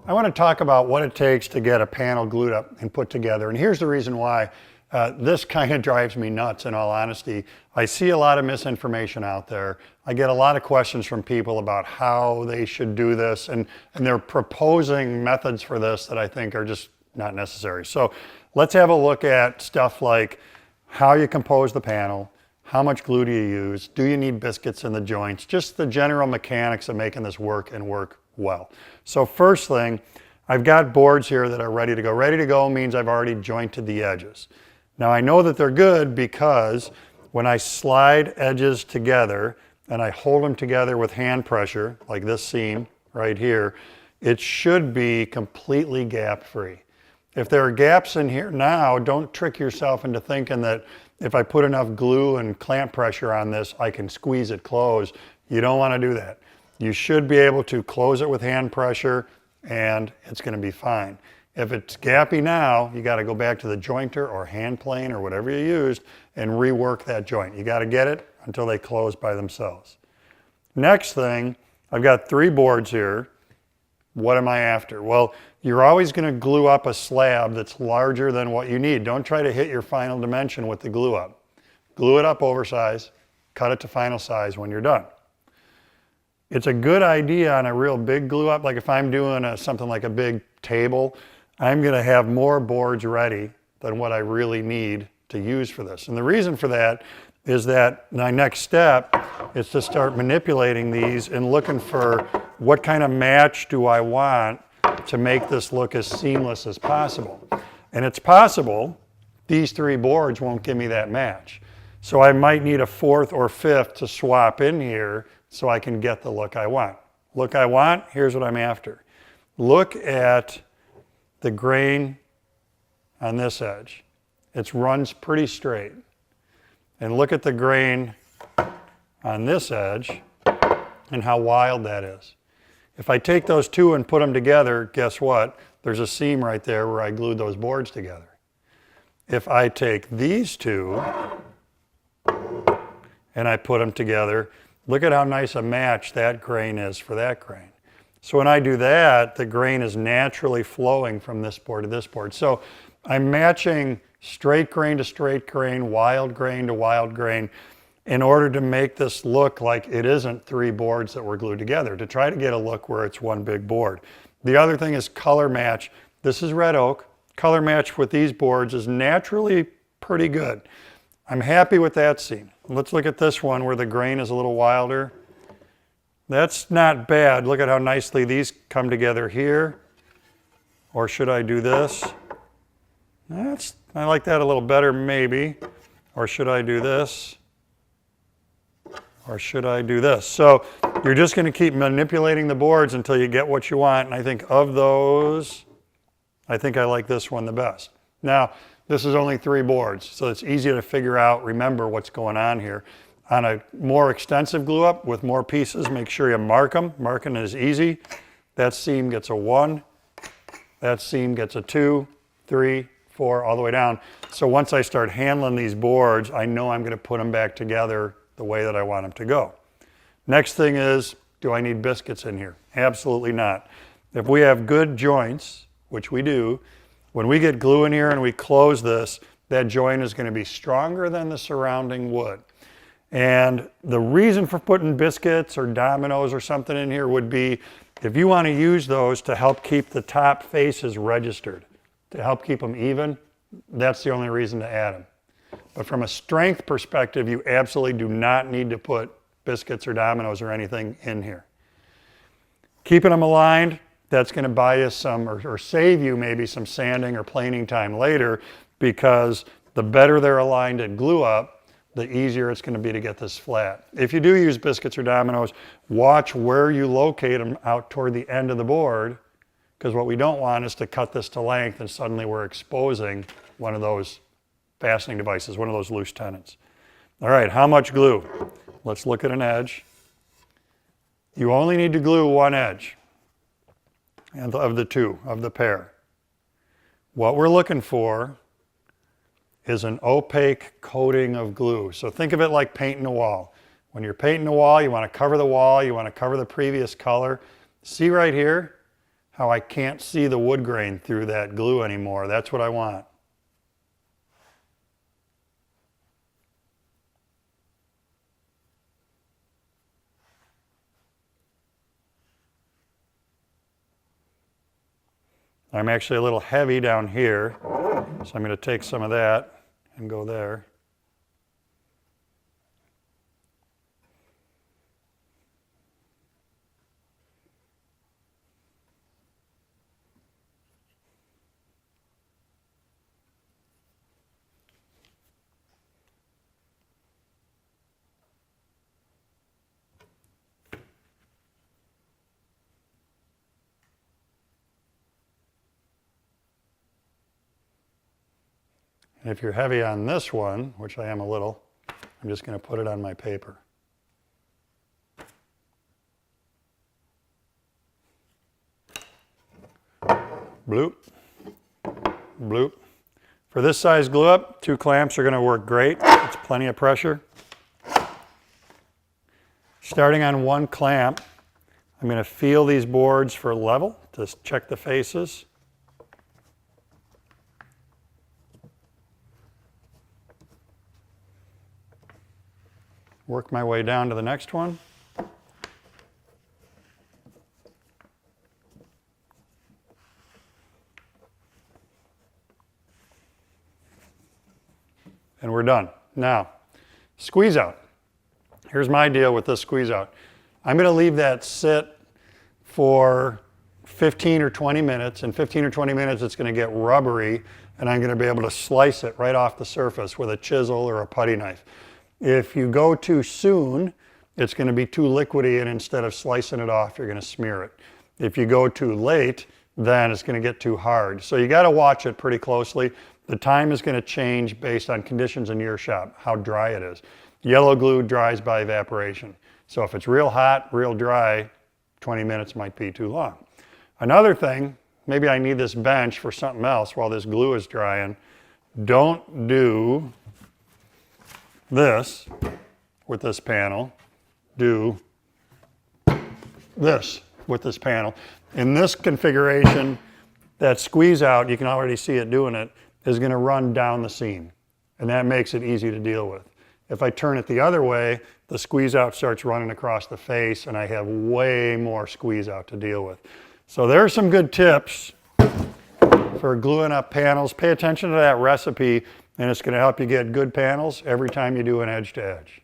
I want to talk about what it takes to get a panel glued up and put together. And here's the reason why. This kind of drives me nuts, in all honesty. I see a lot of misinformation out there. I get a lot of questions from people about how they should do this, and they're proposing methods for this that I think are just not necessary. So let's have a look at stuff like how you compose the panel, how much glue do you use, do you need biscuits in the joints, just the general mechanics of making this work and work well. So first thing, I've got boards here that are ready to go. Ready to go means I've already jointed the edges. Now I know that they're good because when I slide edges together and I hold them together with hand pressure, like this seam right here, it should be completely gap free. If there are gaps in here now, don't trick yourself into thinking that if I put enough glue and clamp pressure on this, I can squeeze it closed. You don't want to do that. You should be able to close it with hand pressure and it's going to be fine. If it's gappy now, you got to go back to the jointer or hand plane or whatever you used and rework that joint. You got to get it until they close by themselves. Next thing, I've got 3 boards here. What am I after? Well, you're always going to glue up a slab that's larger than what you need. Don't try to hit your final dimension with the glue up. Glue it up oversize, cut it to final size when you're done. It's a good idea on a real big glue up, like if I'm doing something like a big table, I'm going to have more boards ready than what I really need to use for this. And the reason for that is that my next step is to start manipulating these and looking for what kind of match do I want to make this look as seamless as possible. And it's possible these 3 boards won't give me that match. So I might need a 4th or 5th to swap in here so I can get the look I want. Look I want, here's what I'm after. Look at the grain on this edge. It runs pretty straight. And look at the grain on this edge and how wild that is. If I take those 2 and put them together, guess what? There's a seam right there where I glued those boards together. If I take these 2 and I put them together, look at how nice a match that grain is for that grain. So when I do that, the grain is naturally flowing from this board to this board. So I'm matching straight grain to straight grain, wild grain to wild grain, in order to make this look like it isn't 3 boards that were glued together, to try to get a look where it's one big board. The other thing is color match. This is red oak. Color match with these boards is naturally pretty good. I'm happy with that seam. Let's look at this one where the grain is a little wilder. That's not bad. Look at how nicely these come together here. Or should I do this? I like that a little better, maybe. Or should I do this? Or should I do this? So you're just going to keep manipulating the boards until you get what you want. And I think of those, I think I like this one the best. Now, this is only 3 boards, so it's easy to figure out, remember what's going on here. On a more extensive glue up with more pieces, make sure you mark them. Marking is easy. That seam gets a 1. That seam gets a 2, 3, 4, all the way down. So once I start handling these boards, I know I'm going to put them back together the way that I want them to go. Next thing is, do I need biscuits in here? Absolutely not. If we have good joints, which we do, when we get glue in here and we close this, that joint is going to be stronger than the surrounding wood. And the reason for putting biscuits or dominoes or something in here would be if you want to use those to help keep the top faces registered, to help keep them even, that's the only reason to add them. But from a strength perspective, you absolutely do not need to put biscuits or dominoes or anything in here. Keeping them aligned, that's going to buy you some, or save you maybe some sanding or planing time later, because the better they're aligned at glue up, the easier it's going to be to get this flat. If you do use biscuits or dominoes, watch where you locate them out toward the end of the board, because what we don't want is to cut this to length and suddenly we're exposing one of those fastening devices, one of those loose tenons. All right, how much glue? Let's look at an edge. You only need to glue one edge of the 2, of the pair. What we're looking for is an opaque coating of glue. So think of it like painting a wall. When you're painting a wall, you want to cover the wall, you want to cover the previous color. See right here how I can't see the wood grain through that glue anymore. That's what I want. I'm actually a little heavy down here, so I'm going to take some of that and go there. And if you're heavy on this one, which I am a little, I'm just going to put it on my paper. Bloop, bloop. For this size glue up, 2 clamps are going to work great. It's plenty of pressure. Starting on 1 clamp, I'm going to feel these boards for level, just check the faces. Work my way down to the next one. And we're done. Now, squeeze out. Here's my deal with this squeeze out. I'm going to leave that sit for 15 or 20 minutes. In 15 or 20 minutes, it's going to get rubbery, and I'm going to be able to slice it right off the surface with a chisel or a putty knife. If you go too soon, it's going to be too liquidy, and instead of slicing it off, you're going to smear it. If you go too late, then it's going to get too hard. So you got to watch it pretty closely. The time is going to change based on conditions in your shop, how dry it is. Yellow glue dries by evaporation. So if it's real hot, real dry, 20 minutes might be too long. Another thing, maybe I need this bench for something else while this glue is drying. Don't do this with this panel. Do this with this panel. In this configuration, that squeeze out, you can already see it doing it, is going to run down the seam. And that makes it easy to deal with. If I turn it the other way, the squeeze out starts running across the face, and I have way more squeeze out to deal with. So there are some good tips for gluing up panels. Pay attention to that recipe, and it's going to help you get good panels every time you do an edge to edge.